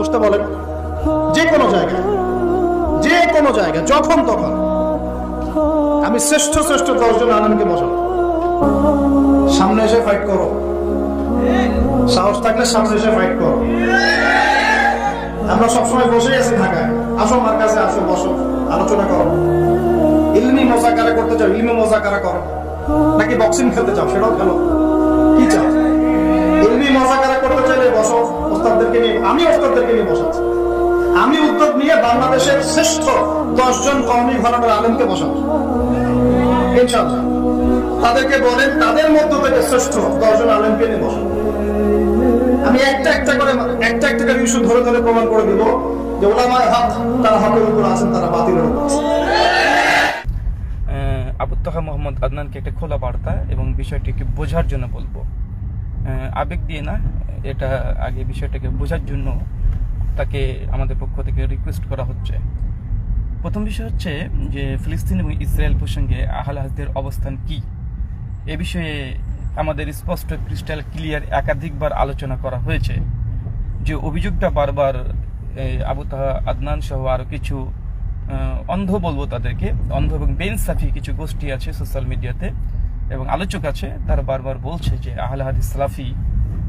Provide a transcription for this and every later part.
বসতে বলেন, যে কোনো জায়গায় যখন তখন আমি শ্রেষ্ঠ 10 জন আলেমকে বসাবো, সামনে এসে ফাইট করো, সাহস থাকলে সামনে এসে ফাইট করো। আমরা সবসময় বসে আছি ঢাকায়, আসো আমার কাছে, আসো বসো, আলোচনা করো। ইলমি মোজাকারা করতে চাও, ইলমি মোজাকারা করো, নাকি বক্সিং খেলতে চাও, সেটাও খেলো। কি চাও? ইলমি মোজাকারা করতে চাইলে বসো, ওস্তাদদেরকে নিয়ে, আমি ওস্তাদদেরকে নিয়ে বসাচ্ছি। আমি উদ্যোগ নিয়ে বাংলাদেশের শ্রেষ্ঠ 10 জন কওমি ঘরানার আলেমকে বসাবো ইনশাআল্লাহ। তাদেরকে বলেন তাদের মধ্য থেকে শ্রেষ্ঠ 10 জন আলেমকে নিয়ে বসাবো। আমি একটা করে ইস্যু ধরে প্রমাণ করে দিব যে উলামায়ে হক তারা হকের উপর আছেন, তারা বাতিলের উপর আছেন। আবু তাহা মোহাম্মদ আদনানকে একটা খোলা বার্তা এবং বিষয়টিকে বোঝার জন্য বলবো, আবেগ দিয়ে না, এটা আগে বিষয়টাকে বোঝার জন্য তাকে আমাদের পক্ষ থেকে রিকোয়েস্ট করা হচ্ছে। প্রথম বিষয় হচ্ছে যে ফিলিস্তিন এবং ইসরায়েল প্রসঙ্গে আহলে হাদিসদের অবস্থান কি, এ বিষয়ে আমাদের স্পষ্ট ক্রিস্টাল ক্লিয়ার একাধিকবার আলোচনা করা হয়েছে। যে অভিযোগটা বারবার আবু তাহা আদনান সহ আরও কিছু অন্ধ বলবো তাদেরকে, অন্ধ এবং বেইনসাফি কিছু গোষ্ঠী আছে সোশ্যাল মিডিয়াতে এবং আলোচক আছে, তারা বারবার বলছে যে আহলে হাদিস সালাফি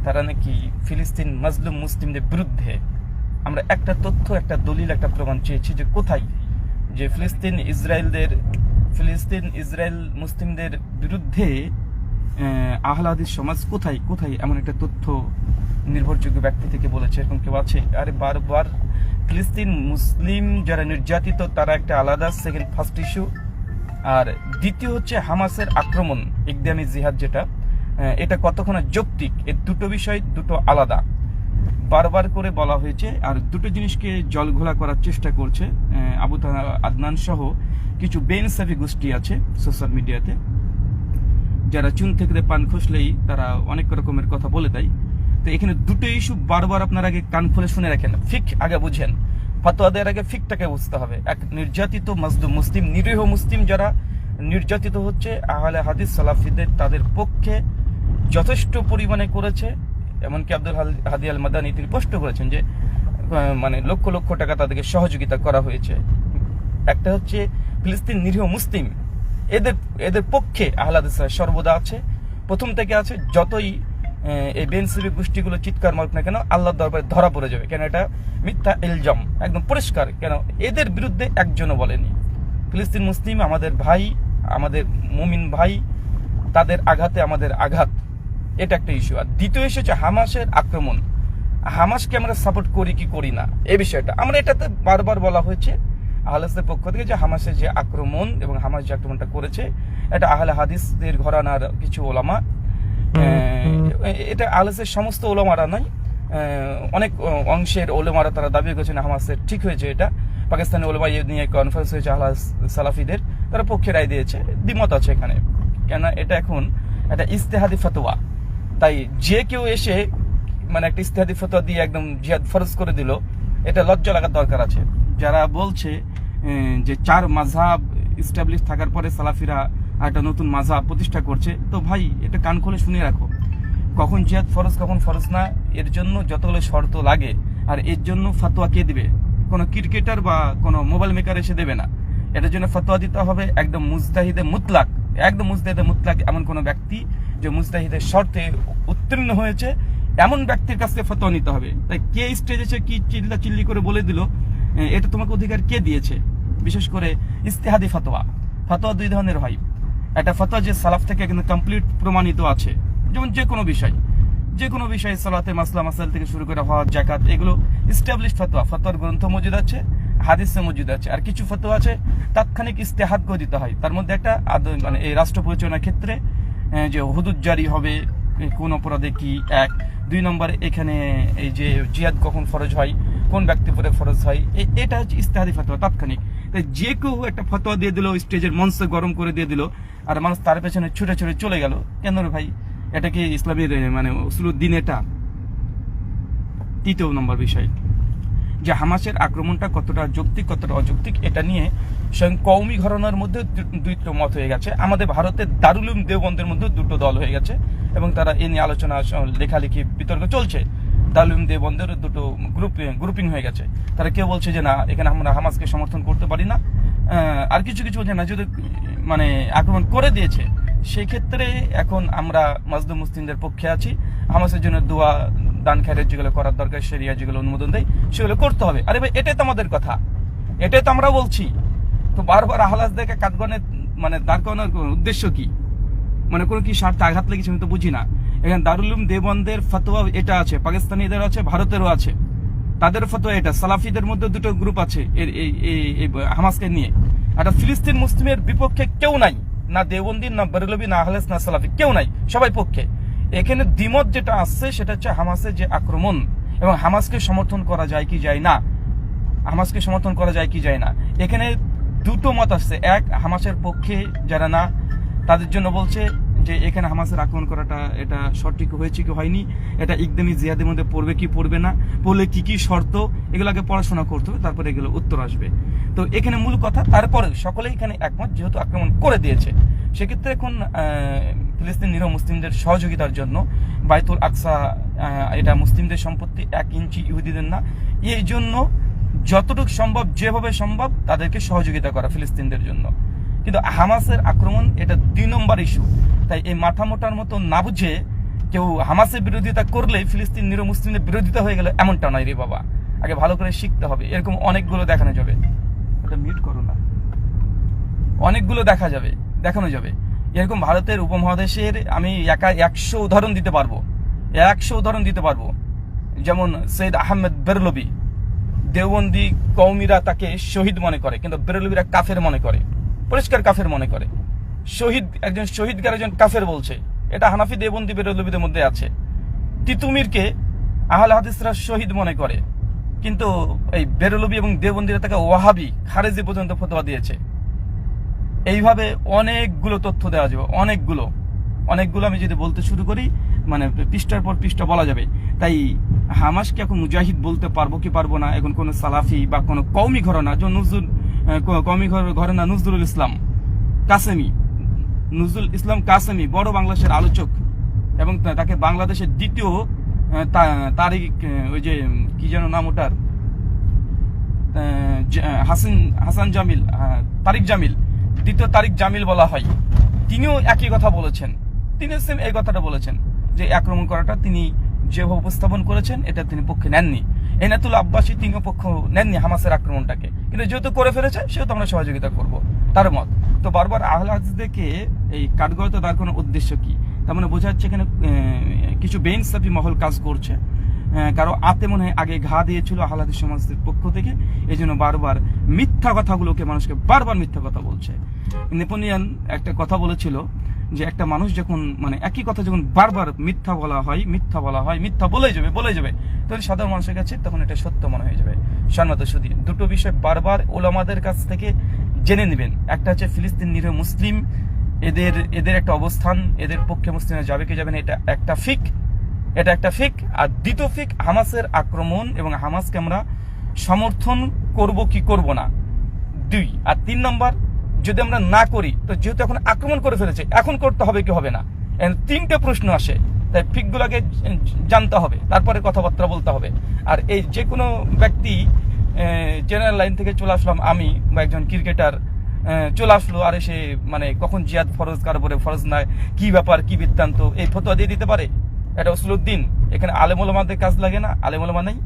তারা নাকি ফিলিস্তিন মাজলুম মুসলিমদের বিরুদ্ধে। আমরা একটা তথ্য, একটা দলিল, একটা প্রমাণ চেয়েছি যে কোথায় যে ফিলিস্তিন ইসরায়েল মুসলিমদের বিরুদ্ধে আহলে হাদিস সমাজ কোথায় এমন একটা তথ্য নির্ভরযোগ্য ব্যক্তি থেকে বলেছে, এরকম কেউ আছে? আরে বারবার ফিলিস্তিন মুসলিম যারা নির্যাতিত তারা একটা আলাদা সেকেন্ড ফার্স্ট ইস্যু, আর দ্বিতীয় হচ্ছে হামাসের আক্রমণ, ইকদামি জিহাদ যেটা, এটা কতক্ষণ যৌক্তিক, এই দুটো বিষয় দুটো আলাদা বারবার করে বলা হয়েছে। আর দুটো জিনিসকে জলঘোলা করার চেষ্টা করছে আবু তাহা আদনান সহ কিছু বেইনসাফি গোষ্ঠী আছে সোশ্যাল মিডিয়াতে, যারা চুন থেকে পান খসলেই তারা অনেক রকমের কথা বলে দেয়। তো এখানে দুটো ইস্যু বারবার আপনার আগে কান খুলে শুনে রাখেন, ফিক আগে বুঝেন, ফাতোয়া দেওয়ার আগে ফিকটাকে বুঝতে হবে। এক নির্যাতিত মাজলুম মুসলিম, নিরীহ মুসলিম যারা নির্যাতিত হচ্ছে, আহলে হাদিস সালাফিদের তাদের পক্ষে যথেষ্ট পরিমাণে করেছে। এমনকি আব্দুল হাদি আল মাদানী তিনি স্পষ্ট করেছেন যে মানে লক্ষ লক্ষ টাকা তাদেরকে সহযোগিতা করা হয়েছে। একটা হচ্ছে ফিলিস্তিন নিরীহ মুসলিম, এদের পক্ষে আহলে হাদিস সর্বদা আছে, প্রথম থেকে আছে। যতই এই বেনসিবি গোষ্ঠীগুলো চিৎকার মারুক না কেন, আল্লাহর দরবারে ধরা পড়ে যাবে, কেন এটা মিথ্যা ইলজাম, একদম পরিষ্কার। কেন এদের বিরুদ্ধে একজনও বলেনি। ফিলিস্তিন মুসলিম আমাদের ভাই, আমাদের মুমিন ভাই, তাদের আঘাতে আমাদের আঘাত, এটা একটা ইস্যু। আর দ্বিতীয় ইস্যু হচ্ছে হামাসের আক্রমণ। হামাসকে আমরা সাপোর্ট করি কি করি না, এই বিষয়টা আমরা এটাতে বারবার বলা হয়েছে আহলেদের পক্ষ থেকে যে হামাসের যে আক্রমণ এবং হামাস যে আক্রমণটা করেছে এটা আহলে হাদিসদের ঘরানার কিছু ওলামা, এটা আহলেদের সমস্ত ওলামারা নয়, অনেক অংশের ওলামারা তারা দাবি করেছেন হামাসের ঠিক হয়েছে। এটা পাকিস্তানি ওলামা নিয়ে কনফারেন্স হয়েছে আহলে সালাফিদের, তারা পক্ষে রায় দিয়েছে, দ্বিমত আছে এখানে। কেন এটা এখন একটা ইজতেহাদি ফতোয়া, তাই যে কেউ এসে মানে একটা ইজতেহাদি ফতোয়া দিয়ে একদম জিহাদ ফরজ করে দিল, এটা লজ্জা লাগার দরকার আছে। যারা বলছে যে 4 মাযহাব ইস্টাবলিশ থাকার পরে সালাফিরা একটা নতুন মাযহাব প্রতিষ্ঠা করছে, তো ভাই এটা কান খুলে শুনে রাখো, কখন জিহাদ ফরজ কখন ফরজ না, এর জন্য যতগুলো শর্ত লাগে। আর এর জন্য ফতোয়া কে দিবে? কোনো ক্রিকেটার বা কোনো মোবাইল মেকার এসে দেবে না। এটার জন্য ফতোয়া দিতে হবে একদম মুজতাহিদে মুতলাক, এমন কোনো ব্যক্তি যে মুজতাহিদের শর্তে উত্তীর্ণ হয়েছে এমন ব্যক্তির কাছ থেকে ফতোয়া নিতে হবে। তাই কে স্টেজে এসে কি চিল্লি করে বলে দিল, এটা তোমাকে অধিকার কে দিয়েছে? বিশেষ করে ইজতিহাদি ফতোয়া 2 ধরনের হয়। একটা ফতোয়া যে সালাফ থেকে কিন্তু কমপ্লিট প্রমাণিত আছে, যেমন যে কোনো বিষয় সালাতে মাসলা মাসাইল থেকে শুরু করে হজ যাকাত, এগুলো ইস্টাবলিশ ফতোয়ার গ্রন্থ মজুদ আছে, হাদিসে মজুদ আছে। আর কিছু ফতোয়া আছে তাৎক্ষণিক ইস্তেহাদ করে দিতে হয়। তার মধ্যে একটা মানে এই রাষ্ট্র পরিচালনার ক্ষেত্রে যে হুদুদ জারি হবে, কোন অপরাধে কি, 1 2 নম্বরে এখানে এই যে জিহাদ কখন ফরজ হয়, কোন ব্যক্তি পরে ফরজ হয়, এটা হচ্ছে ইস্তেহাদি ফতোয়া তাৎক্ষণিক। তাই যে কেউ একটা ফতোয়া দিয়ে দিল, স্টেজের মঞ্চ গরম করে দিয়ে দিল, আর মানুষ তার পেছনে ছুটে চলে গেল। কেন রে ভাই, এটা কি ইসলামের মানে উসুলুদ দিন? এটা তৃতীয় নম্বর বিষয় যে হামাসের আক্রমণটা কতটা যৌক্তিক কতটা অযৌক্তিক, এটা নিয়ে স্বয়ং কওমি ঘরানার মধ্যে দুটো মত হয়ে গেছে। আমাদের ভারতের দারুল উলুম দেওবন্দের মধ্যে দুটো দল হয়ে গেছে এবং তারা এ নিয়ে আলোচনা, লেখালেখি, বিতর্ক চলছে। দারুল উলুম দেওবন্দের দুটো গ্রুপিং হয়ে গেছে। তারা কেউ বলছে যে না, এখানে আমরা হামাসকে সমর্থন করতে পারি না, আর কিছু কিছু বলছে না, যদি মানে আক্রমণ করে দিয়েছে সেই ক্ষেত্রে এখন আমরা মাজলুম মুসলিমদের পক্ষে আছি, হামাসের জন্য দোয়া দান খায়রাত যেগুলো করার দরকার, শরিয়া যেগুলো অনুমোদন দেয় সেগুলো করতে হবে। আরে ভাই, এটাই তো আমাদের কথা, এটাই তো আমরা বলছি। তো বারবার আহলাদিসদেরকে কাঠগড়ায় মানে দাঁড় করানোর উদ্দেশ্য কি? মানে কোনো কি স্বার্থে আঘাত লেগেছে আমি তো বুঝি না। এখানে দারুল উলুম দেওবন্দের ফতোয়া এটা আছে, পাকিস্তানিদের আছে, ভারতেরও আছে, তাদের ফতোয়া এটা। সালাফিদের মধ্যে দুটো গ্রুপ আছে এই হামাসকে নিয়ে। একটা ফিলিস্তিন মুসলিমের বিপক্ষে কেউ নাই, না দেওবন্দি, না বেরলভি, না আহলেস, না সালাফি, কেউ নাই, সবাই পক্ষে। এখানে দ্বিমত যেটা আসছে সেটা হচ্ছে হামাসের যে আক্রমণ এবং হামাসকে সমর্থন করা যায় কি যায় না, হামাসকে সমর্থন করা যায় কি যায় না। এখানে দুটো মত আসছে। এক, হামাসের পক্ষে যারা না তাদের জন্য বলছে যে এখানে হামাসের আক্রমণ করাটা এটা সঠিক হয়েছে কি হয়নি, এটা ইকদামি জিহাদের মধ্যে পড়বে কি পড়বে না, পড়লে কি কি শর্ত, এগুলোকে পড়াশোনা করতে হবে, তারপরে এগুলো উত্তর আসবে। তো এখানে মূল কথা, তারপরে সকলেই এখানে একমত যেহেতু আক্রমণ করে দিয়েছে, সেক্ষেত্রে এখন ফিলিস্তিন নিরীহ মুসলিমদের সহযোগিতার জন্য বাইতুল আকসা এটা মুসলিমদের সম্পত্তি, 1 ইঞ্চি ইহুদিদের না, এই জন্য যতটুকু সম্ভব যেভাবে সম্ভব তাদেরকে সহযোগিতা করা ফিলিস্তিনদের জন্য। কিন্তু হামাসের আক্রমণ এটা 2 নম্বর ইস্যু। তাই এই মাথা মোটার মতো না বুঝে কেউ হামাসের বিরোধিতা করলে ফিলিস্তিন নিরীহ মুসলিমদের বিরোধিতা হয়ে গেলে এমনটা নয় রে বাবা, আগে ভালো করে শিখতে হবে। এরকম অনেকগুলো দেখানো যাবে, ওটা মিউট করো না, অনেকগুলো দেখানো যাবে এরকম ভারতের উপমহাদেশের। আমি 100 উদাহরণ দিতে পারবো, 100 উদাহরণ দিতে পারবো। যেমন সৈয়দ আহমেদ বেরলভি, দেওবন্দি কওমিরা তাকে শহীদ মনে করে, কিন্তু বেরলভিরা কাফের মনে করে, পরিষ্কার কাফের মনে করে। শহীদ, একজন শহীদকে একজন কাফের বলছে, এটা হানাফি দেওবন্দি বেরলভিদের মধ্যে আছে। তিতুমিরকে আহলে হাদিসরা শহীদ মনে করে, কিন্তু এই বেরলভি এবং দেওবন্দিরা তাকে ওয়াহাবি, খারেজি পর্যন্ত ফতোয়া দিয়েছে। এইভাবে অনেকগুলো তথ্য দেওয়া যাবে, অনেকগুলো আমি যদি বলতে শুরু করি মানে পৃষ্ঠার পর পৃষ্ঠা বলা যাবে। তাই হামাসকে এখন মুজাহিদ বলতে পারবো কি পারবো না, এখন কোনো সালাফি বা কোনো কওমি ঘরানা, যেমন কওমি ঘরানা নজরুল ইসলাম কাসেমি বড় বাংলাদেশের আলোচক, এবং তাকে বাংলাদেশের দ্বিতীয় তারিক, ওই যে কি যেন নাম ওটার, হাসান জামিল, তারিক জামিল, দ্বিতীয় তারিক জামিল বলা হয়, তিনিও একই কথা বলেছেন। তিনি সেম এই কথাটা বলেছেন যে আক্রমণ করাটা তিনি যেভাবে উপস্থাপন করেছেন এটা তিনি পক্ষে নেননি। এনাতুল আব্বাসী তিনিও পক্ষ নেননি হামাসের আক্রমণটাকে, কিন্তু যেহেতু করে ফেলেছে সেহেতু আমরা সহযোগিতা করব, তার মত। তো বারবার আহলে হাদিসদেরকে এই কাঠগড়াতে দাঁড় করানোর উদ্দেশ্য কি? তার মানে বোঝা যাচ্ছে এখানে কিছু বেইনসাফি মহল কাজ করছে, কারো আতে মনে হয় আগে ঘা দিয়েছিল আহলে হাদিস সমাজের পক্ষ থেকে, এই জন্য বারবার মিথ্যা কথাগুলোকে মানুষকে বারবার মিথ্যা কথা বলছে। নেপোলিয়ন একটা কথা বলেছিল যে একটা মানুষ যখন মানে একই কথা যখন বারবার মিথ্যা বলা হয়, মিথ্যা বলেই যাবে, তখন সাধারণ মানুষের কাছে তখন এটা সত্য মনে হয়ে যাবে। সম্মানিত সুধী, দুটো বিষয় বারবার ওলামাদের কাছ থেকে জেনে নেবেন। একটা হচ্ছে ফিলিস্তিন নিরীহ মুসলিম, এদের একটা অবস্থান, এদের পক্ষে মুসলিমরা যাবে কি যাবে না, এটা একটা ফিক। আর দ্বিতীয় ফিক হামাসের আক্রমণ এবং হামাসকে আমরা সমর্থন করব কি করব না, 2। আর 3 নম্বর, যদি আমরা না করি তো যেহেতু এখন আক্রমণ করে ফেলেছে, এখন করতে হবে কি হবে না, 3টে প্রশ্ন আসে। তাই ফিকগুলোকে জানতে হবে, তারপরে কথাবার্তা বলতে হবে। আর এই যে কোনো ব্যক্তি জেনারেল লাইন থেকে চলে আসলাম, আমি বা একজন ক্রিকেটার চলে আসলো, আর এসে মানে কখন জিহাদ ফরজ, কার উপরে ফরজ নয়, কি ব্যাপার, কি বৃত্তান্ত, এই ফতোয়া দিয়ে দিতে পারে? এটা উসলুদ্দিন। এখানে আলেম ওলামাদের কাজ লাগে না, আলেম ওলামা নেই,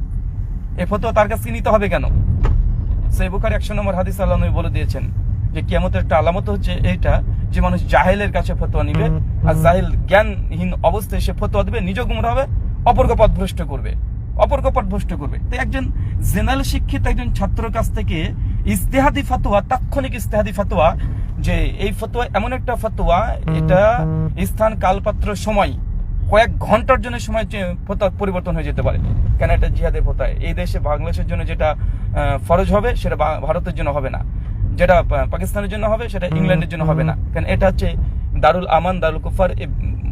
এই ফতোয়া তার কাছে নিতে হবে কেন? সহিহ বুখারী 100 নম্বর হাদিস আল্লাহ নবী বলে দিয়েছেন যে কিয়ামতের একটা আলামত হচ্ছে এইটা, যে মানুষ জাহেলের কাছে ফতোয়া নিবে, আর জাহেল জ্ঞানহীন অবস্থায় সে ফতোয়া দিবে, নিজে গুমরা হবে, অপরকে পথভ্রষ্ট করবে। তো একজন জেনারেল শিক্ষিত একজন ছাত্রের কাছ থেকে ইজতিহাদি ফতোয়া, তাৎক্ষণিক ইজতিহাদি ফতোয়া, যে এই ফতোয়া এমন একটা ফতোয়া, এটা স্থান, কালপাত্র, সময়, কয়েক ঘন্টার জন্য সময় ফতোয়া পরিবর্তন হয়ে যেতে পারে। কেন? এটা জিহাদের ফতোয়া। এই দেশে বাংলাদেশের জন্য যেটা ফরজ হবে সেটা ভারতের জন্য হবে না, যেটা পাকিস্তানের জন্য হবে সেটা ইংল্যান্ডের জন্য হবে না। কারণ এটা হচ্ছে দারুল আমান, দারুল কুফার,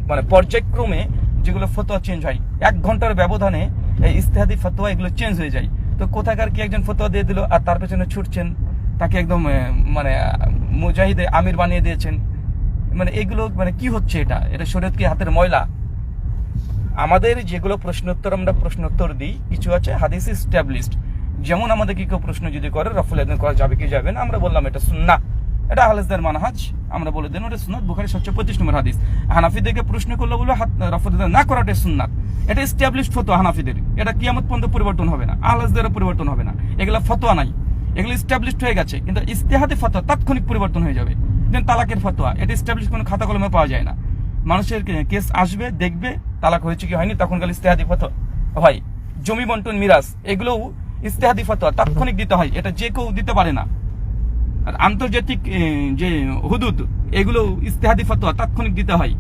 মানে পর্যায়ক্রমে যেগুলো ফতোয়া চেঞ্জ হয়, 1 ঘন্টার ব্যবধানে এই ইজতিহাদি ফতোয়া এগুলো চেঞ্জ হয়ে যায়। তো কোথাকার কি একজন ফতোয়া দিয়ে দিল আর তার পেছনে ছুটছেন, তাকে একদম মানে মুজাহিদে আমির বানিয়ে দিয়েছেন। মানে এগুলো মানে কি হচ্ছে? এটা শরীয়ত কি হাতের ময়লা? আমাদের যেগুলো প্রশ্নোত্তর আমরা প্রশ্নোত্তর দিই, কিছু আছে হাদিস এস্টাবলিশড। যেমন আমাদেরকে কেউ প্রশ্ন যদি করে রফুল ইয়াদাইন করা যাবে কি যাবে না, আমরা বললাম এটা সুন্নাহ, এটা আহলেদের মানহাজ, আমরা বলে দেন ওটা সুন্নাত, বুখারী 725 নম্বর হাদিস। হানাফিদেরকে প্রশ্ন করলে বলবে রফুল ইয়াদাইন না করাটাই সুন্নাত, এটা এস্টাবলিশড ফতোয়া হানাফিদের, এটা কিয়ামত পর্যন্ত পরিবর্তন হবে না, আহলেদেরও পরিবর্তন হবে না, এগুলা ফতোয়া নাই, এগুলো এস্টাবলিশড হয়ে গেছে। কিন্তু ইজতিহাদি ফতোয়া তাৎক্ষণিক পরিবর্তন হয়ে যাবে। যেন তালাকের ফতোয়া, এটা এস্টাবলিশড কোনো খাতা কলমে পাওয়া যায় না। মানুষের কেস আসবে, দেখবে তালাক হয়েছে কি হয়নি, তখন গেলে ইজতিহাদি ফতোয়া হয়। জমি বন্টন, মিরাজ, এগুলোও ইজতিহাদি ফতোয়া তাৎক্ষণিক দিতে হয়, এটা যে কেউ দিতে পারে না। আর আন্তর্জাতিক যে হুদুদ, এগুলো ইজতিহাদি ফতোয়া তাৎক্ষণিক দিতে হয়,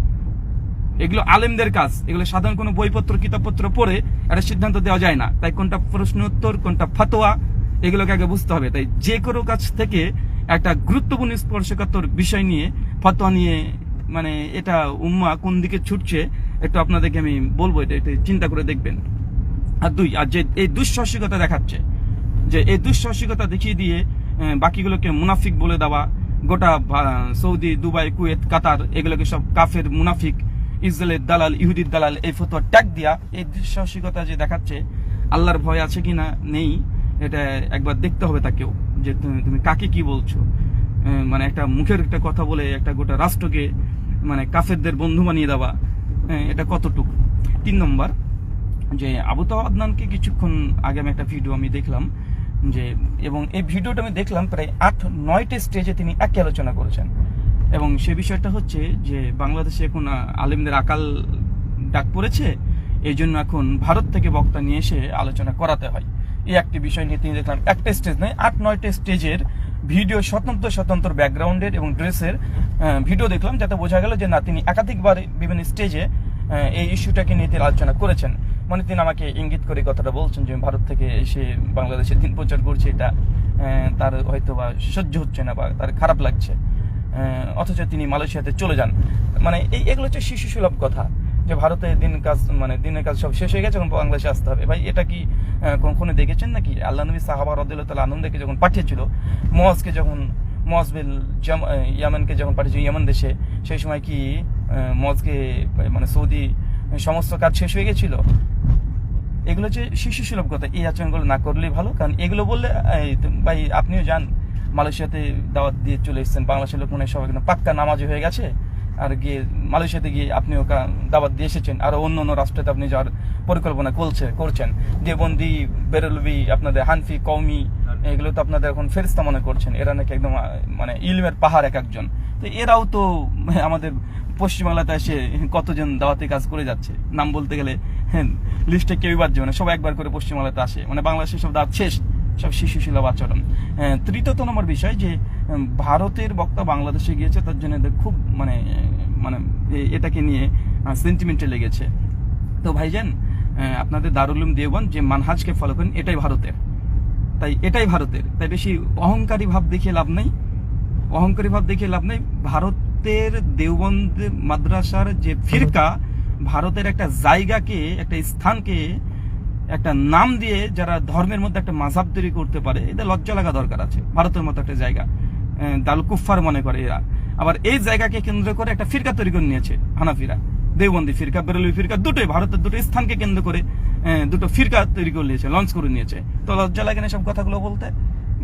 এগুলো আলেমদের কাজ, এগুলো সাধারণ কোনো বইপত্র কিতাবপত্র পড়ে একটা সিদ্ধান্ত দেওয়া যায় না। তাই কোনটা প্রশ্ন উত্তর, কোনটা ফতোয়া, এগুলোকে আগে বুঝতে হবে। তাই যে কোনো কাছ থেকে একটা গুরুত্বপূর্ণ স্পর্শকাতর বিষয় নিয়ে ফতোয়া নিয়ে, মানে এটা উম্মাহ কোন দিকে ছুটছে একটু আপনাদেরকে আমি বলবো, এটা চিন্তা করে দেখবেন। আর যে এই দুঃসাহসিকতা দেখাচ্ছে, যে এই দুঃসাহসিকতা দেখিয়ে দিয়ে বাকিগুলোকে মুনাফিক বলে দেওয়া, গোটা সৌদি, দুবাই, কুয়েত, কাতার, এগুলোকে সব কাফের, মুনাফিক, ইসরায়েলের দালাল, ইহুদির দালাল, এই ফতোয়া ট্যাগ দিয়া এই দুঃসাহসিকতা যে দেখাচ্ছে, আল্লাহর ভয় আছে কিনা নেই এটা একবার দেখতে হবে তাকেও, যে তুমি কাকে কি বলছো। মানে একটা মুখের একটা কথা বলে একটা গোটা রাষ্ট্রকে মানে কাফেরদের বন্ধু বানিয়ে দেওয়া, এটা কতটুকু। 3 নম্বর, যে আবু তাওয়া আদনানকে কিছুক্ষণ আগে আমি একটা ভিডিও আমি দেখলাম, যে এবং এই ভিডিওটা আমি দেখলাম প্রায় 8-9টা স্টেজে তিনি একই আলোচনা করেছেন। এবং সে বিষয়টা হচ্ছে যে বাংলাদেশে এখন আলেমদের আকাল ডাক পড়েছে, এই জন্য এখন ভারত থেকে বক্তা নিয়ে এসে আলোচনা করাতে হয়। এই একটি বিষয় নিয়ে তিনি দেখলাম একটা স্টেজ নয়, 8-9টা স্টেজের ভিডিও, স্বতন্ত্র ব্যাকগ্রাউন্ডের এবং ড্রেসের ভিডিও দেখলাম, যাতে বোঝা গেল যে না, তিনি একাধিকবার বিভিন্ন স্টেজে এই ইস্যুটাকে নিয়ে তিনি আলোচনা করেছেন। মানে তিনি আমাকে ইঙ্গিত করে কথাটা বলছেন যে ভারত থেকে এসে বাংলাদেশে দিন প্রচার করছে, এটা তার হয়তো বা সহ্য হচ্ছে না বা তার খারাপ লাগছে, অথচ তিনি মালয়েশিয়াতে চলে যান। মানে এগুলো হচ্ছে শিশু সুলভ কথা, যে ভারতে দিনের কাজ সব শেষ হয়ে গেছে, এখন বাংলাদেশে আসতে হবে। ভাই, এটা কি কখনো দেখেছেন নাকি? আল্লাহ নবী সাহাবা রাদিয়াল্লাহু তাআলা আনহুকে যখন পাঠিয়েছিল, মুআজ বিন ইয়ামানকে যখন পাঠিয়েছিল ইয়ামান দেশে, সেই সময় কি মুআজকে মানে সৌদি সমস্ত কাজ শেষ হয়ে গেছিল? এগুলো হচ্ছে শিশু সুলভ কথা, এই আচরণগুলো না করলেই ভালো। কারণ এগুলো বললে ভাই আপনিও যান মালয়েশিয়াতে, দাওয়াত দিয়ে চলে এসেছেন, বাংলাদেশের লোক মনে হয় সবাই পাক্কা নামাজি হয়ে গেছে, আর গিয়ে মালয়েশিয়াতে গিয়ে আপনিও দাওয়াত দিয়ে এসেছেন, আরো অন্য রাষ্ট্রতে আপনি যাওয়ার পরিকল্পনা করছেন। দেওবন্দি, বেরলভি, আপনাদের হানফি, কওমি, এগুলো তো আপনাদের এখন ফেরেশতা মনে করছেন, এরা নাকি একদম মানে ইলমের পাহাড় এক একজন। তো এরাও তো আমাদের পশ্চিমবাংলাতে এসে কতজন দাওয়াতি কাজ করে যাচ্ছে, নাম বলতে গেলে লিস্টে কেউই বাদ যাবে না, সব একবার করে পশ্চিমবাংলাতে আসে। মানে বাংলাদেশের সব দাওয়াত শেষ, সব শিশু সুলভ আচরণ। তৃতীয়ত নম্বর বিষয়, যে ভারতের বক্তা বাংলাদেশে গিয়েছে, তার জন্য খুব মানে এটাকে নিয়ে সেন্টিমেন্টে লেগেছে। তো ভাইজান, আপনাদের দারুল উলুম দেওবন্দ যে মানহাজকে ফলো করেন, এটাই ভারতের, তাই বেশি অহংকারী ভাব দেখিয়ে লাভ নেই। ভারতের দেওবন্দ মাদ্রাসার যে ফিরকা, ভারতের একটা জায়গাকে, একটা স্থানকে একটা নাম দিয়ে যারা ধর্মের মধ্যে একটা মাযহাব তৈরি করতে পারে, এদের লজ্জা লাগা দরকার আছে। ভারতের মতো একটা জায়গা দারুল কুফফার মনে করে এরা, আবার এই জায়গাকে কেন্দ্র করে একটা ফিরকা তৈরি করে নিয়েছে হানাফিরা, দেওবন্দি ফিরকা, বেরলভি ফিরকা, দুটোই ভারতের দুটো স্থানকে কেন্দ্র করে দুটো ফিরকা তৈরি করে নিয়েছে, লঞ্চ করে নিয়েছে। তো লজ্জা লাগে না সব কথাগুলো বলতে?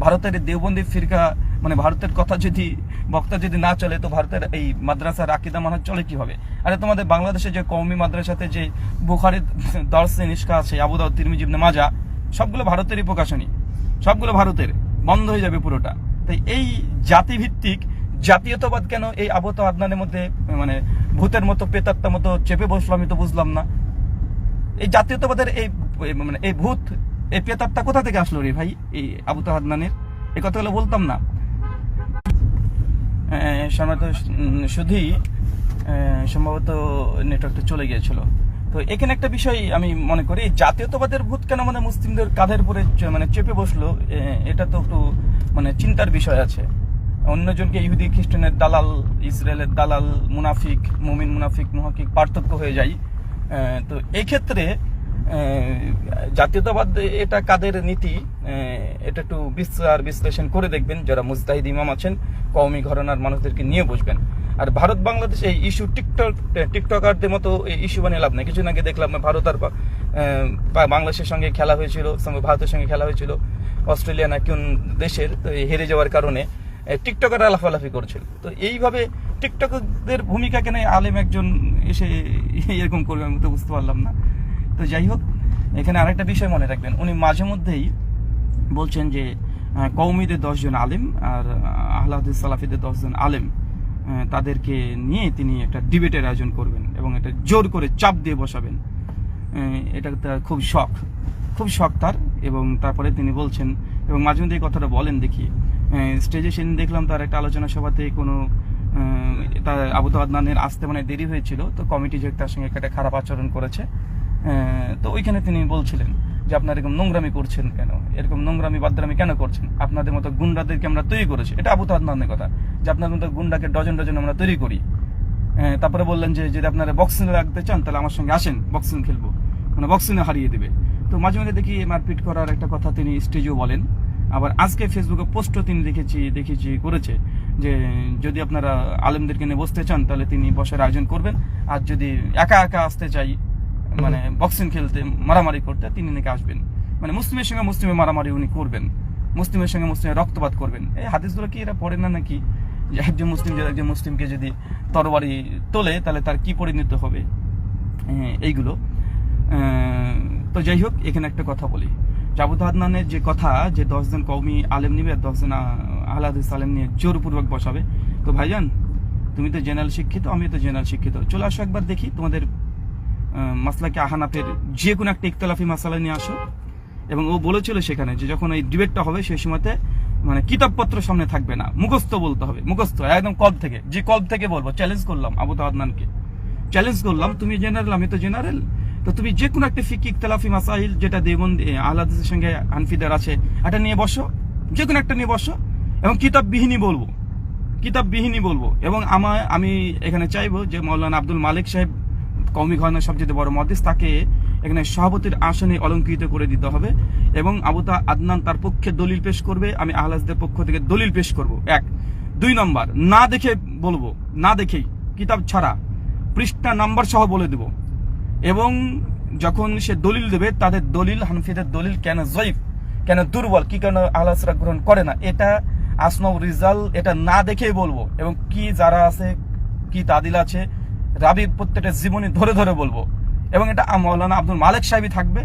ভারতের দেওবন্দি ফিরকা, মানে ভারতের কথা যদি বক্তা যদি না চলে, তো ভারতের এই মাদ্রাসার আকীদা মানহাজ চলে কিভাবে? আরে তোমাদের বাংলাদেশে যে কওমি মাদ্রাসাতে যে বুখারীর দর্শে নিষ্কা আছে, আবু দাউদ, তিরমিজি, ইবনে মাজাহ, সবগুলো ভারতেরই প্রকাশনী, সবগুলো ভারতের, বন্ধ হয়ে যাবে পুরোটা। তাই এই জাতিভিত্তিক জাতীয়তাবাদ কেন এই আবু তাওয়া আদনানের মধ্যে মানে ভূতের মতো, প্রেতাত্মার মতো চেপে বসলো? আমি তো বুঝলাম না। এই জাতীয়তাবাদের এই ভূত, এই প্রেতাত্মা কোথা থেকে আসলো রে ভাই এই আবু তাওয়া আদনানের? এই কথাগুলো বলতাম না। শুধুই সম্ভবত নেটওয়ার্কটা চলে গিয়েছিল। তো এখানে একটা বিষয় আমি মনে করি, জাতীয়তাবাদের ভূত কেন মানে মুসলিমদের কাঁধের উপরে মানে চেপে বসলো, এটা তো একটু মানে চিন্তার বিষয় আছে। অন্যজনকে ইহুদি খ্রিস্টানের দালাল, ইসরায়েলের দালাল, মুনাফিক, মুমিন, মুনাফিক, মুহাক্কিক পার্থক্য হয়ে যায়। তো এই ক্ষেত্রে জাতীয়তাবাদ এটা কাদের নীতি, এটা একটু বিশ্লেষণ করে দেখবেন যারা মুজতাহিদ ইমাম আছেন, কওমি ঘরানার মানুষদেরকে নিয়ে বসবেন। আর ভারত বাংলাদেশ এই ইস্যু টিকটকারদের মতো এই ইস্যু বানিয়ে লাভ নেই। কিছুদিন আগে দেখলাম ভারত আর বাংলাদেশের সঙ্গে খেলা হয়েছিল, ভারতের সঙ্গে খেলা হয়েছিল, অস্ট্রেলিয়া না কোন দেশের, তো এই হেরে যাওয়ার কারণে টিকটকার লাফালাফি করছিল। তো এইভাবে টিকটকদের ভূমিকা কেন আলেম একজন এসে এরকম করবে আমি তো বুঝতে পারলাম না। তো যাই হোক, এখানে আরেকটা বিষয় মনে রাখবেন, উনি মাঝে মধ্যেই বলছেন যে কওমিদের 10 জন আলেম আর আহলে হাদিস সালাফিদের 10 জন আলেম, তাদেরকে নিয়ে তিনি একটা ডিবেটের আয়োজন করবেন এবং এটা জোর করে চাপ দিয়ে বসাবেন। এটা তার খুব শখ তার। এবং তারপরে তিনি বলছেন এবং মাঝে মধ্যে এই কথাটা বলেন, দেখি স্টেজে সেদিন দেখলাম তার একটা আলোচনা সভাতে কোনো তার আবু আদনানের আসতে মানে দেরি হয়েছিল, তো কমিটি যে তার সঙ্গে একটা খারাপ আচরণ করেছে, তো ওইখানে তিনি বলছিলেন যে আপনারা এরকম নোংরামি করছেন কেন, এরকম নোংরামি বাদরামি কেন করছেন, আপনাদের মতো গুন্ডাদেরকে আমরা তৈরি করেছি। এটা আবু আদনানের কথা, যে আপনাদের মতো গুন্ডাকে ডজন ডজন আমরা তৈরি করি। তারপরে বললেন যে যদি আপনারা বক্সিং রাখতে চান তাহলে আমার সঙ্গে আসেন, বক্সিং খেলবো, মানে বক্সিংয়ে হারিয়ে দেবে। তো মাঝে মাঝে দেখি মারপিট করার একটা কথা তিনি স্টেজেও বলেন। আবার আজকে ফেসবুকে পোস্টও তিনি দেখেছি করেছে যে যদি আপনারা আলেমদেরকে নিয়ে বসতে চান তাহলে তিনি বসার আয়োজন করবেন, আর যদি একা একা আসতে চাই মানে বক্সিং খেলতে মারামারি করতে তিনি নাকি আসবেন, মানে মুসলিমের সঙ্গে মুসলিমের মারামারি উনি করবেন, মুসলিমের সঙ্গে মুসলিমের রক্তপাত করবেন। এই হাদিসগুলো কি এরা পড়ে না নাকি, যে একজন মুসলিমকে যদি তরবারি তোলে তাহলে তার কি পরিণত হবে, এইগুলো। তো যাই হোক, এখানে একটা কথা বলি, আবু আদনানের যে কথা যে 10 জন কওমি আলেম নিবে, 10 জন আহলে হাদিস আলেম নিয়ে জোরপূর্বক বসাবে। তো ভাইজান, তুমি তো জেনারেল শিক্ষিত, আমি তো জেনারেল শিক্ষিত, চলে আসো একবার দেখি তোমাদের মাসলাকে আহনাফের যে কোনো একটা ইখতিলাফি মাসালা নিয়ে আসো। এবং ও বলেছিল সেখানে যে যখন এই ডিবেটটা হবে সেই সময়তে মানে কিতাবপত্র সামনে থাকবে না, মুখস্থ বলতে হবে, মুখস্থ একদম কলব থেকে, যে কলব থেকে বলবো। চ্যালেঞ্জ করলাম আবু আদনানকে, চ্যালেঞ্জ করলাম, তুমি জেনারেল আমি তো জেনারেল, তো তুমি যে কোনো একটা ফিকি ইখতিলাফি মাসাইল যেটা দেওবন্দি আহলে হাদিসের সঙ্গে হানফিদের আছে এটা নিয়ে বসো, যে কোনো একটা নিয়ে বসো, এবং কিতাববিহীনই বলবো। এবং আমি এখানে চাইবো যে মাওলানা আব্দুল মালিক সাহেব, কওমি ঘরানার সবচেয়ে বড় মুহাদ্দিস, তাকে এখানে সভাপতির আসনে অলঙ্কৃত করে দিতে হবে। এবং আবু আদনান তার পক্ষে দলিল পেশ করবে, আমি আহলে হাদিসদের পক্ষ থেকে দলিল পেশ করব। 1 2 নম্বর, না দেখে বলবো, না দেখেই কিতাব ছাড়া পৃষ্ঠা নাম্বার সহ বলে দেব। এবং যখন সে দলিল দেবে তাদের দলিল, হানফিদের দলিল কেন জয়ীফ, কেন দুর্বল, কি কেন আহলে হাদিসরা গ্রহণ করে না, এটা আসমাউ রিজাল, এটা না দেখেই বলবো। এবং কি যারা আছে, কি তাদিল আছে, রাবির প্রত্যেকটা জীবনী ধরে ধরে বলবো। এবং এটা মাওলানা আব্দুল মালিক সাহেবই থাকবে,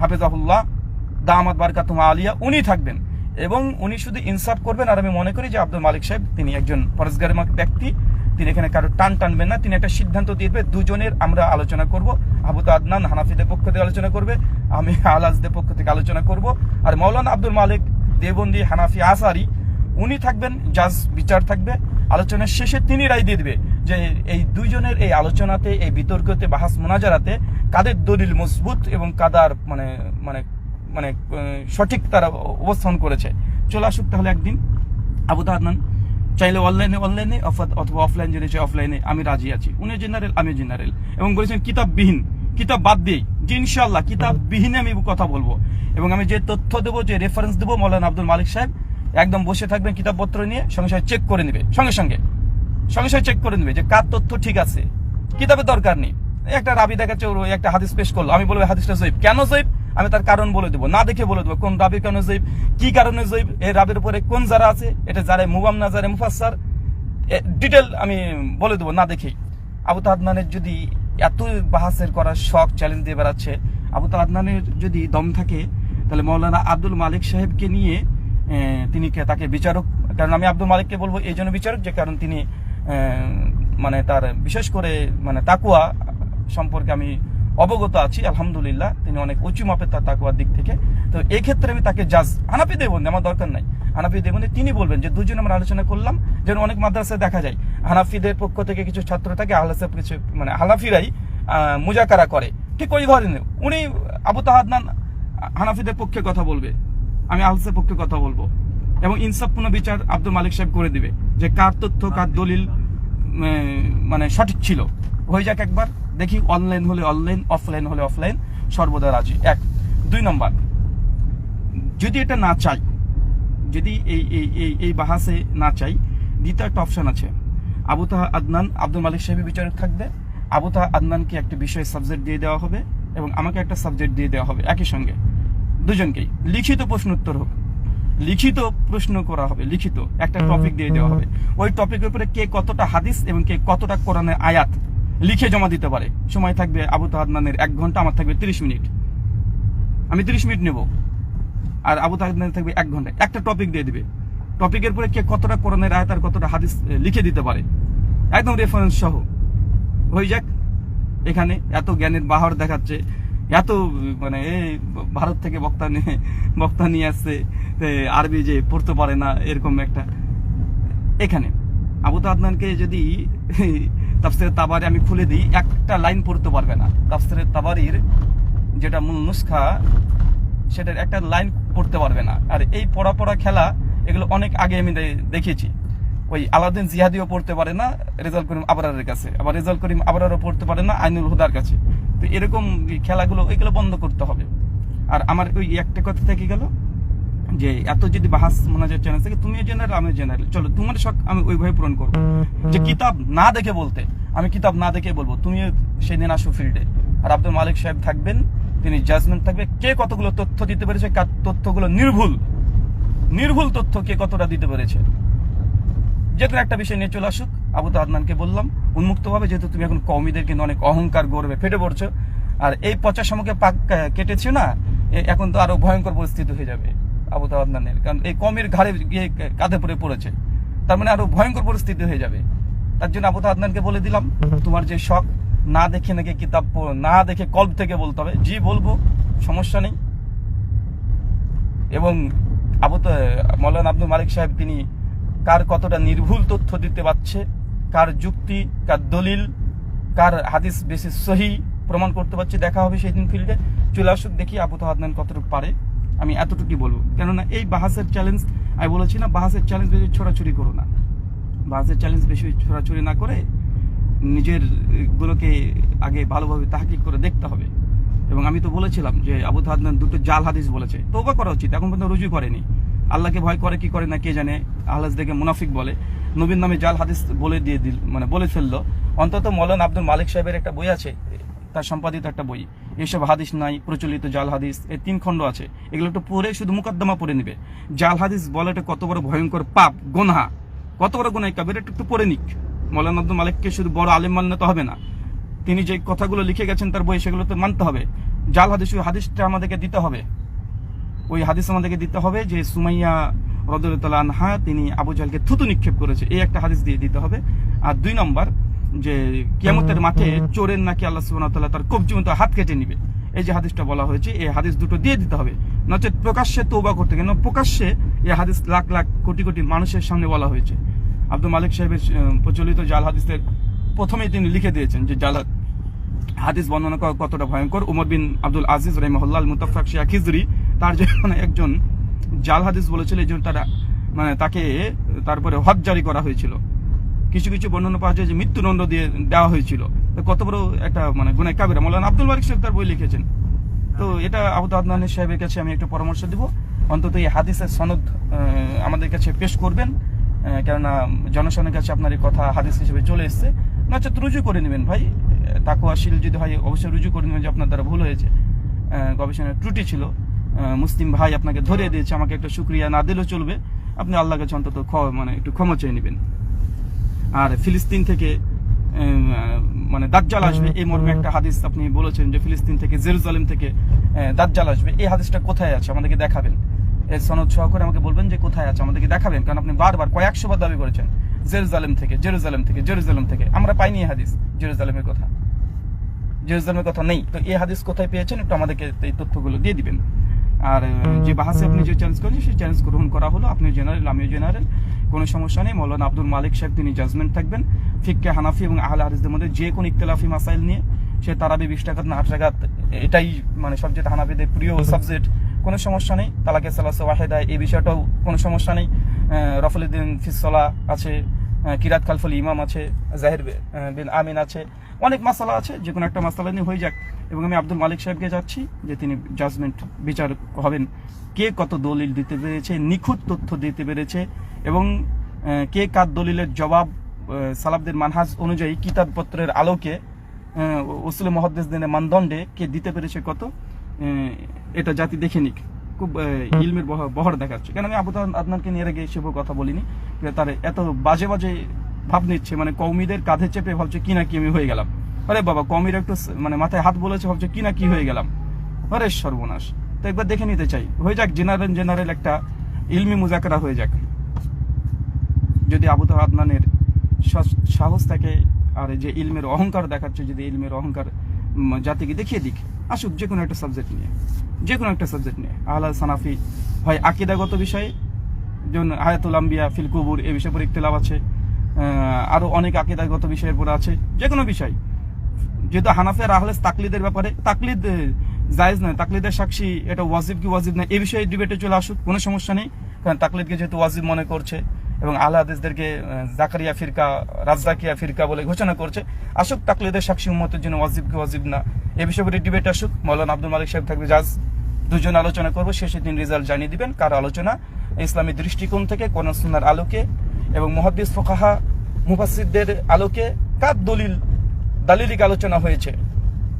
হাফেজাহুল্লাহ দামাত বারকাতুহু আলিয়া, উনি থাকবেন। এবং উনি শুধু ইনসাফ করবেন। আর আমি মনে করি যে আব্দুল মালিক সাহেব তিনি একজন পরেজগার ব্যক্তি, তিনি এখানে কারো টানবেন না, তিনি একটা সিদ্ধান্ত দিবে, দুজনের আমরা আলোচনা করব। আবু আদনান হানাফিদের পক্ষ থেকে আলোচনা করবে, আমি আহলে হাদিসদের পক্ষ থেকে আলোচনা করব। আর মাওলানা আব্দুল মালিক দেওবন্দি হানাফি আসারি উনি থাকবেন, জাজ বিচার থাকবে, আলোচনার শেষে তিনি রায় দিয়ে দিবে যে এই দুইজনের এই আলোচনাতে, এই বিতর্কতে, বাহাস মুনাজারাতে কাদের দলিল মজবুত এবং কাদার মানে মানে মানে সঠিক তারা অবস্থান করেছে। চলে আসুক তাহলে একদিন আবু আদনান, চাইলে অনলাইনে অথবা অফলাইন, যদি চাই অফলাইনে, আমি রাজি আছি। উনি জেনারেল, আমি জেনারেল। এবং বলেছেন কিতাববিহীন, কিতাব বাদ দিয়েই, যে ইনশাআল্লাহ কিতাববিহীনে আমি কথা বলবো। এবং আমি যে তথ্য দেবো, যে রেফারেন্স দেবো, মাওলানা আব্দুল মালিক সাহেব একদম বসে থাকবেন কিতাবপত্র নিয়ে, সঙ্গে সঙ্গে চেক করে নেবে, সঙ্গে সঙ্গে চেক করে নেবে যে কার তথ্য ঠিক আছে, কিতাবের দরকার নেই। একটা রাবি দেখাচ্ছে, ওর একটা হাদিস পেশ করলো, আমি বলবো হাদিসটা জয়ীফ, কেন জয়ীফ আমি তার কারণ বলে দেবো, না দেখে বলে দেবো কোন রাবির কারণে জয়ীফ, কি কারণে জয়ীফ, এই রাবির উপরে কোন যারা আছে, এটা যারা মুবাম না যারা মুফাসসার, ডিটেল আমি বলে দেবো না দেখেই। আবু আদনানের যদি এত বাহাসের করার শখ, চ্যালেঞ্জ দিয়ে বেড়াচ্ছে, আবু আদনানের যদি দম থাকে তাহলে মাওলানা আব্দুল মালিক সাহেবকে নিয়ে তাকে বিচারক, কারণ আমি আব্দুল মালিককে বলবো এই জন্য বিচারক যে কারণ তিনি মানে তার বিশেষ করে মানে তাকুয়া সম্পর্কে আমি অবগত আছি, আলহামদুলিল্লাহ তিনি অনেক উঁচু মাপের তার তাকুয়ার দিক থেকে। তো এই ক্ষেত্রে আমি তাকে জাজ, হানাফি দেবন্দি আমার দরকার নাই, হানাফি দেবন্দি তিনি বলবেন যে দুজন আমরা আলোচনা করলাম। যেন অনেক মাদ্রাসায় দেখা যায় হানাফিদের পক্ষ থেকে কিছু ছাত্র থাকে, আহলে হাদিস কিছু মানে হানাফিরাই মুজাকারা করে, ঠিক ওই ধরনের। উনি আবু আদনান হানাফিদের পক্ষে কথা বলবে, আমি আহলে হাদিসের পক্ষে কথা বলবো। এবং ইনসাফপূর্ণ বিচার আব্দুল মালিক সাহেব করে দিবে যে কার তথ্য, কার দলিল মানে সঠিক ছিল। হয়ে যাক একবার, দেখি অনলাইন হলে অনলাইন, অফলাইন হলে অফলাইন, সর্বদা রাজি। 1 2 নম্বর, যদি এটা না চাই, যদি এই বাহাসে না চাই, দ্বিতীয় একটা অপশন আছে, আবু তাহা আদনান, আব্দুল মালিক সাহেব বিচারক থাকবে। আবু তাহা আদনানকে একটা বিষয় সাবজেক্ট দিয়ে দেওয়া হবে এবং আমাকে একটা সাবজেক্ট দিয়ে দেওয়া হবে, একই সঙ্গে দুজনকেই লিখিত প্রশ্ন উত্তর হোক, লিখিত প্রশ্ন করা হবে, লিখিত একটা টপিক দিয়ে দেওয়া হবে। ওই টপিকের উপরে কে কতটা হাদিস এবং কে কতটা কোরআনের আয়াত লিখে জমা দিতে পারে। সময় থাকবে আবু তাহা আদনানের 1 ঘন্টা, আমার থাকবে 30 মিনিট। আমি 30 মিনিট নেব আর আবু তাহা আদনানের থাকবে 1 ঘন্টা। একটা টপিক দিয়ে দিবে, টপিকের পরে কে কতটা কোরআনের আয়াত আর কতটা হাদিস লিখে দিতে পারে, একদম রেফারেন্স সহ হয়ে যাক। এখানে এত জ্ঞানের বাহর দেখাচ্ছে, এত মানে এই ভারত থেকে বক্তা নিয়ে আসছে, আরবি যে পড়তে পারে না এরকম একটা। এখানে আবু তাহা আদনানকে যদি তাফসিরে তাবারি আমি খুলে দিই, একটা লাইন পড়তে পারবে না। তাফসিরে তাবারির যেটা মূল নুসখা, সেটার একটা লাইন পড়তে পারবে না। আর এই পড়া খেলা এগুলো অনেক আগে আমি দেখেছি। ওই আলাউদ্দিন জিহাদিও পড়তে পারে না রেজাল করিম আবরারের কাছে, আবার রেজাল করিম আবরারও পড়তে পারে না আইনুল হুদার কাছে। তো এরকম খেলাগুলো এগুলো বন্ধ করতে হবে। আর আমার ওই একটা কথা থেকে গেল যে এত যদি বাহাস মোনাজাত চ্যানেল থেকে, তুমিও জেনারেল আমিও জেনারেল, চলো তোমার শখ আমি ওইভাবে পূরণ করবো। যে কিতাব না দেখে বলতে, আমি কিতাব না দেখে বলবো, তুমিও সেদিন আসো ফিল্ডে। আর আব্দুল মালিক সাহেব থাকবেন, তিনি জাজমেন্ট থাকবে কে কতগুলো তথ্য দিতে পেরেছে, কার তথ্যগুলো নির্ভুল তথ্য কে কতটা দিতে পেরেছে। যে কোনো একটা বিষয় নিয়ে চলে আসুক। আবু তাহা আদনানকে বললাম উন্মুক্তভাবে, যেহেতু তুমি এখন কওমিদের কিন্তু অনেক অহংকার গর্বে ফেটে পড়ছো, আর এই পচা শামুকে পাক কেটেছো না, এখন তো আরো ভয়ঙ্কর পরিস্থিতি হয়ে যাবে আবু তাহা আদনানের, কারণ এই কওমের ঘাড়ে গিয়ে কাঁধে পড়ে পড়েছে, তার মানে আরো ভয়ঙ্কর পরিস্থিতি হয়ে যাবে। তার জন্য আবু তাহা আদনানকে বলে দিলাম, তোমার যে শখ না দেখে নাকি কিতাব না দেখে কল্প থেকে বলতে হবে, জি বলবো, সমস্যা নেই। এবং মৌলানা আব্দুল মালিক সাহেব তিনি কার কতটা নির্ভুল তথ্য দিতে পারছে, কার যুক্তি, কার দলিল, কার হাদিস বেশি সহি প্রমাণ করতে পারছে, দেখা হবে সেই দিন ফিল্ডে। চলে আসুক, দেখি আবু তাহা আদনান কতটুকু পারে। আমি এতটুকুই বলবো, কেননা এই বাহাসের চ্যালেঞ্জ আমি বলেছি না, বাহাসের চ্যালেঞ্জ বেশি ছোড়াছুরি করো না, বাহাসের চ্যালেঞ্জ বেশি ছোড়াছুরি না করে নিজের গুলোকে আগে ভালোভাবে তাহকিক করে দেখতে হবে। এবং আমি তো বলেছিলাম যে আবু তাহা আদনান 2টো জাল হাদিস বলেছে, তওবা করা উচিত, এখন পর্যন্ত রুজু করেনি। আল্লাহকে ভয় করে কি করে না কে জানে, আহলাস দেখে মুনাফিক বলে, নবীর নামে জাল হাদিস বলে ফেললো। অন্তত মৌলানা আব্দুল মালিক সাহেবের একটা বই আছে, তার সম্পাদিত একটা বই, এসব হাদিস নাই, প্রচলিত জাল হাদিস, এই 3 খণ্ড আছে। এগুলো একটু পড়ে শুধু মুকদ্দমা পড়ে নিবে। জাল হাদিস বলাটা কত বড় ভয়ঙ্কর পাপ, গুনাহ, কত বড় গুনাহ কাবির, একটু পড়ে নিক। মৌলানা আব্দুল মালিককে শুধু বড় আলেম মানতে হবে না, তিনি যে কথাগুলো লিখে গেছেন তার বই, সেগুলো তো মানতে হবে। জাল হাদিস, ওই হাদিসটা আমাদেরকে দিতে হবে, ওই হাদিস আমাদেরকে দিতে হবে যে সুমাইয়া রাদিয়াল্লাহু আনহা তিনি আবু জাহলকে থুতু নিক্ষেপ করেছে, এই একটা হাদিস দিয়ে দিতে হবে। আর 2 নম্বর যে কিয়ামতের মাঠে চোরের নাকি আল্লাহ সুবহানাহু ওয়া তাআলা তার কবজি মতো হাত কেটে নিবে, এই যে হাদিসটা বলা হয়েছে, এই হাদিস 2টো দিয়ে দিতে হবে। নচেত প্রকাশ্যে তওবা করতে, কেন প্রকাশ্যে এই হাদিস লাখ লাখ কোটি কোটি মানুষের সামনে বলা হয়েছে। আব্দুল মালিক সাহেবের প্রচলিত জাল হাদিসের প্রথমেই তিনি লিখে দিয়েছেন যে জাল হাদিস বর্ণনা করা কতটা ভয়ঙ্কর। উমর বিন আব্দুল আজিজ রাহিমাহুল্লাহ আল মুতাফাক শিয়া খিজরি, তার যে একজন জাল হাদিস বলেছিল, এই জন্য তারা তাকে তারপরে হদ জারি করা হয়েছিল। কিছু কিছু বর্ণনা পাওয়া যায় যে মৃত্যুদণ্ড দিয়ে দেওয়া হয়েছিল। কত বড় একটা গুনাহ কাবিরা। মৌলানা আব্দুল মালিক সাহেব তার বই লিখেছেন। তো এটা আবু তাহা আদনান সাহেবের কাছে আমি একটা পরামর্শ দিব, অন্তত এই হাদিসের সনদ আমাদের কাছে পেশ করবেন, কেননা জনসাধারণের কাছে আপনার এই কথা হাদিস হিসেবে চলে এসছে। নচেত রুজু করে নেবেন ভাই, তাকওয়াশীল যদি হয় অবশ্যই রুজু করে নেবেন যে আপনার দ্বারা ভুল হয়েছে, গবেষণার ত্রুটি ছিল, মুসলিম ভাই আপনাকে ধরিয়ে দিয়েছে, আমাকে একটা শুকরিয়া না দিলেও চলবে, আপনি আল্লাহর কাছে অন্তত একটু ক্ষমা চেয়ে নেবেন। আর ফিলিস্তিন থেকে দাজ্জাল আসবে, এই মর্মে একটা হাদিস আপনি বলেছেন যে ফিলিস্তিন থেকে, জেরুজালেম থেকে দাজ্জাল আসবে, এই হাদিসটা কোথায় আছে আমাদেরকে দেখাবেন, এর সনদ সহকারে আমাকে বলবেন যে কোথায় আছে, আমাদেরকে দেখাবেন। কারণ আপনি বারবার কয়েকশো বার দাবি করেছেন জেরুজালেম থেকে, আমরা পাইনি এই হাদিস, জেরুজালেমের কথা নেই। তো এই হাদিস কোথায় পেয়েছেন, একটু আমাদেরকে এই তথ্যগুলো দিয়ে দিবেন। আর যে বাহাসে আপনি যে চ্যালেঞ্জ করেছেন, সেই চ্যালেঞ্জ গ্রহণ করা হলো, আপনি জেনারেল আমিও জেনারেল, কোনো সমস্যা নেই। মৌলানা আব্দুল মালিক সাহেব তিনি জাজমেন্ট থাকবেন। ফিকহে হানাফি এবং আহলে হাদিসদের মধ্যে যে কোনো ইখতিলাফি মাসাইল নিয়ে, সে তারাবি 20 টাকাত না 8 টাকাত, এটাই সবচেয়ে হানাফিদের প্রিয় সাবজেক্ট, কোনো সমস্যা নেই। তালাকে সালাসে ওয়াহিদা, এই বিষয়টাও কোনো সমস্যা নেই। রফলউদ্দিন ফিসলা আছে, কিরাত খালফুল ইমাম আছে, জাহির বিন আমিন আছে, অনেক মাসালা আছে, যে কোনো একটা মাসালা নিয়ে হয়ে যাক। এবং আমি আব্দুল মালিক সাহেবকে যাচ্ছি যে তিনি জাজমেন্ট বিচার হবেন, কে কত দলিল দিতে পেরেছে, নিখুঁত তথ্য দিতে পেরেছে, এবং কে কার দলিলের জবাব সালাফদের মানহাজ অনুযায়ী কিতাবপত্রের আলোকে উসুলে মুহাদ্দিসদের মানদণ্ডে কে দিতে পেরেছে কত, এটা জাতি দেখে নিক। খুব ইলমের বহর দেখাচ্ছে। কেন আমি আবু আদনানকে নিয়ে গিয়ে সেভাবে কথা বলিনি, তার এত বাজে বাজে ভাব নিচ্ছে, মানে কওমিদের কাঁধে চেপে ভাবছে কি না কি আমি হয়ে গেলাম। আরে বাবা, কওমির একটু মানে মাথায় হাত বলেছে, ভাবছে কি না কি হয়ে গেলাম। আরে সর্বনাশ। তো একবার দেখে নিতে চাই, হয়ে যাক জেনারেল একটা ইলমি মুজাকারা হয়ে যাক। যদি আবু আদনানের সাহস থাকে আর যে ইলমের অহংকার দেখাচ্ছে, যদি ইলমের অহংকার জাতিকে দেখিয়ে দিক, আসুক যে কোনো একটা সাবজেক্ট নিয়ে, আহলা সানাফি হয় আকিদাগত বিষয়ে, যেমন হায়াতুল আম্বিয়া ফিল কুবুর এই বিষয়ের উপর ইখতিলাফ আছে, আরো অনেক আকিদাগত বিষয়ের উপর আছে, যে কোনো বিষয়। যেহেতু হানাফি আর আহলে তাকলিদের ব্যাপারে তাকলিদ জায়েজ নয়, তাকলিদের সাক্ষী এটা ওয়াজিব কি ওয়াজিব না এই বিষয়ে ডিবেটে চলে আসুক, কোনো সমস্যা নেই। কারণ তাকলিদকে যেহেতু ওয়াজিব মনে করছে এবং আহলে হাদিসদেরকে জাকারিয়া ফিরকা, রাজ্জাকিয়া ফিরকা বলে ঘোষণা করছে, আসুক তাকলিদের সাক্ষী উম্মতের জন্য ওয়াজিব কি ওয়াজিব না এই বিষয়ে উপরে ডিবেট আসুক। মাওলানা আব্দুল মালিক সাহেব থাকবে জাজ, দুজন আলোচনা করবো, শেষে দিন রেজাল্ট জানিয়ে দিবেন কার আলোচনা ইসলামী দৃষ্টিকোণ থেকে, কোরআন সুন্নাহর আলোকে এবং মুহাদ্দিস ফুকাহা মুফাসসিরদের আলোকে কার দালিলিক আলোচনা হয়েছে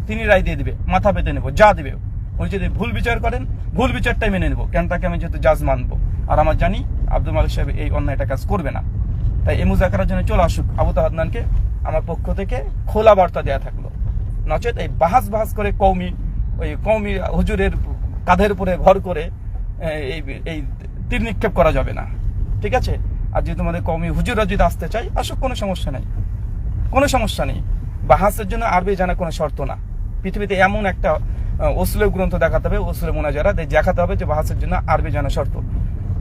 তিনি রায় দিয়ে দিবে, মাথা পেতে নেবো, যা দিবে। উনি যদি ভুল বিচার করেন, ভুল বিচারটাই মেনে নেবো, কেন তাকে আমি যেহেতু জাজ মানবো। আর আমার জানি আব্দুল মালিক সাহেব এই অন্যায়টা কাজ করবে না। তাই এই মুজাকারার জন্য চলে আসুক। আবু আদনানকে আমার পক্ষ থেকে খোলা বার্তা দেয়া থাকলো, নচেত এই বাহাস করে কওমি হুজুরের কাঁধের উপরে ভর করে এই তীর নিক্ষেপ করা যাবে না, ঠিক আছে? আর যদি তোমাদের কওমি হুজুররা যদি আসতে চাই, আসুক, কোনো সমস্যা নেই। বাহাসের জন্য আরবি জানা কোনো শর্ত না। পৃথিবীতে এমন একটা উসুলে গ্রন্থ দেখাতে হবে, উসুলে মুনাজারা দেখাতে হবে যে বাহাসের জন্য আরবি জানা শর্ত।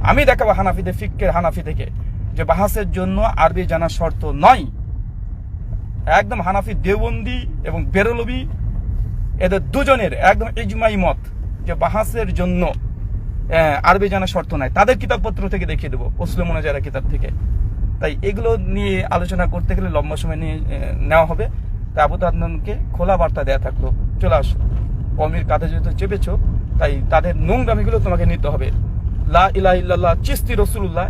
আমি দেখাবো হানাফিদের ফিকহের হানাফি থেকে যে বাহাসের জন্য আরবি জানা শর্ত নয়। একদম হানাফি দেওবন্দি এবং বেরলভী এদের দুজনের একদম ইজমাই মত যে বাহাসের জন্য আরবি জানা শর্ত নাই। তাদের কিতাবপত্র থেকে দেখিয়ে দেবো, উসুলে মুনাজারা কিতাব থেকে। তাই এগুলো নিয়ে আলোচনা করতে গেলে লম্বা সময় নিয়ে নেওয়া হবে। তাই আবু আদনানকে খোলা বার্তা দেয়া থাকলো, চলে আসো। কওমির কাঁধে যেহেতু চেপেছো, তাই তাদের নোংরামিগুলো তোমাকে নিতে হবে। লা ইলাহা ইল্লাল্লাহ চিশতি রাসূলুল্লাহ,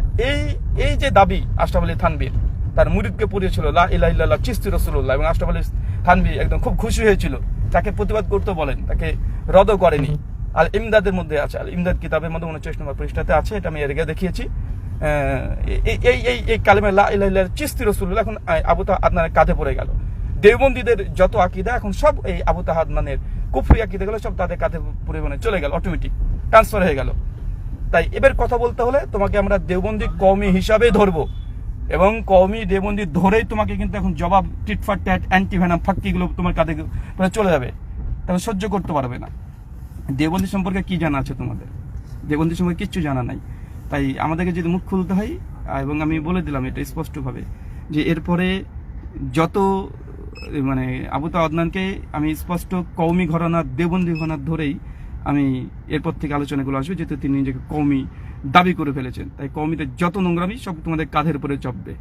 এই যে দাবি আশরাফ আলী থানভীর তার মুরিদকে পড়িয়েছিল লা ইলাহা ইল্লাল্লাহ চিশতি রাসূলুল্লাহ, এবং আশরাফ আলী থানভী একদম খুব খুশি হয়েছিল, তাকে প্রতিবাদ করতে বলেন, তাকে রদ করেনি। আল ইমদাদের মধ্যে আছে, আল ইমদাদ কিতাবের মধ্যে 49 নম্বর পৃষ্ঠাতে আছে, এটা আমি এর আগে দেখিয়েছি। এই কালেমা লা ইলাহা ইল্লাল্লাহ চিশতি রাসূলুল্লাহ এখন আবু আদনানের কাঁধে পড়ে গেল। দেওবন্দীদের যত আকিদা এখন সব এই আবু আদনানের কুফরি আকিদাগুলো সব তাদের কাঁধে পরিমাণে চলে গেল, অটোমেটিক ট্রান্সফার হয়ে গেল। তাই এবার কথা বলতে হলে তোমাকে আমরা দেওবন্দি কওমি হিসাবে ধরবো, এবং কওমি দেওবন্দি ধরেই তোমাকে কিন্তু এখন জবাব টিটফাট ট্যাট অ্যান্টিভেনাম ফাক্কিগুলো তোমার কাঁধে চলে যাবে, তখন সহ্য করতে পারবে না। দেওবন্দি সম্পর্কে কি জানা আছে তোমাদের? দেওবন্দি সম্পর্কে কিচ্ছু জানা নাই। তাই আমাদেরকে যদি মুখ খুলতে হয়, এবং আমি বলে দিলাম এটা স্পষ্টভাবে যে এরপরে যত মানে আবু আদনানকে আমি স্পষ্ট কওমি ঘরানার দেওবন্দি ঘরানার ধরেই আমি এরপর থেকে আলোচনাগুলো আসবে, যেহেতু তিনি নিজেকে কওমি দাবি করে ফেলেছেন। তাই কওমিদের যত নোংরামি সব তোমাদের কাঁধের উপরে চাপবে,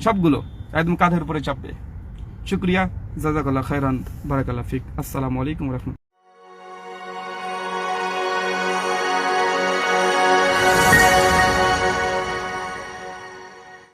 সবগুলো একদম কাঁধের উপরে চাপবে। শুকরিয়া, জাযাকাল্লাহ খায়রান, বারাকাল্লাহ ফিক। আসসালামু আলাইকুম ওয়া রাহমাতুল্লাহ।